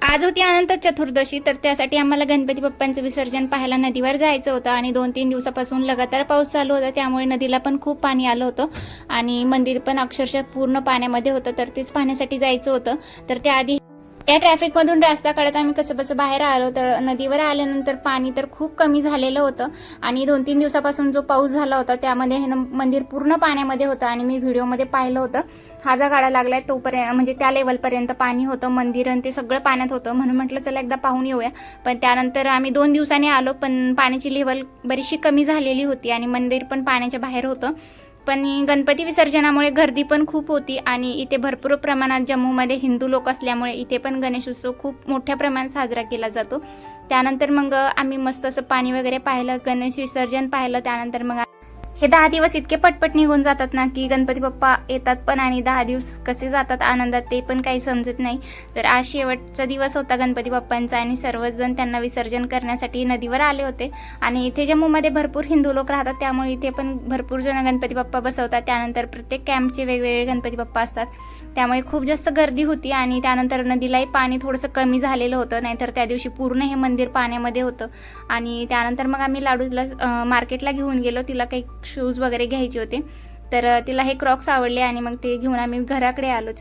आज होती अनंत चतुर्दशी, तर त्यासाठी आम्हाला गणपती बाप्पांचं विसर्जन पाहायला नदीवर जायचं होतं आणि 2-3 दिवसापासून लगातार पाऊस चालू होता, त्यामुळे नदीला पण खूप पाणी आलं होतं आणि मंदिर पण अक्षरशः पूर्ण पाण्यामध्ये होतं. तर तेच पाहण्यासाठी जायचं होतं. तर त्याआधी या ट्रॅफिकमधून रस्ता काढत आम्ही कसंबसं बाहेर आलो. तर नदीवर आल्यानंतर पाणी तर खूप कमी झालेलं होतं आणि 2-3 दिवसापासून जो पाऊस झाला होता त्यामध्ये हे मंदिर पूर्ण पाण्यामध्ये होतं आणि मी व्हिडिओमध्ये पाहिलं होतं. हा जो गाडा लागलाय तोपर्यंत म्हणजे त्या लेवलपर्यंत पाणी होतं, मंदिर आणि ते सगळं पाण्यात होतं. म्हणून म्हटलं चला एकदा पाहून येऊया. पण त्यानंतर आम्ही 2 दिवसांनी आलो, पण पाण्याची लेवल बरीचशी कमी झालेली होती आणि मंदिर पण पाण्याच्या बाहेर होतं. पण गणपती विसर्जनामुळे गर्दी पण खूप होती आणि इथे भरपूर प्रमाणात जम्मूमध्ये हिंदू लोक असल्यामुळे इथे पण गणेशोत्सव खूप मोठ्या प्रमाणात साजरा केला जातो. त्यानंतर मग आम्ही मस्त असं पाणी वगैरे पाहिलं, गणेश विसर्जन पाहिलं. त्यानंतर मग हे 10 दिवस इतके पटपट निघून जातात ना की गणपती बाप्पा येतात पण आणि 10 दिवस कसे जातात आनंदात ते पण काही समजत नाही. तर आज शेवटचा दिवस होता गणपती बाप्पांचा आणि सर्वजण त्यांना विसर्जन करण्यासाठी नदीवर आले होते. आणि इथे जम्मूमध्ये भरपूर हिंदू लोक राहतात, त्यामुळे इथे पण भरपूर जण गणपती बाप्पा बसवतात. त्यानंतर प्रत्येक कॅम्पचे वेगवेगळे गणपती बाप्पा असतात, त्यामुळे खूप जास्त गर्दी होती. आणि त्यानंतर नदीलाही पाणी थोडंसं कमी झालेलं होतं, नाहीतर त्या दिवशी पूर्ण हे मंदिर पाण्यामध्ये होतं. आणि त्यानंतर मग आम्ही लाडूला मार्केटला घेऊन गेलो. तिला काही शूज वगैरे घ्यायचे होते, तर तिला हे क्रॉक्स आवडले आणि मग ते घेऊन आम्ही घराकडे आलो.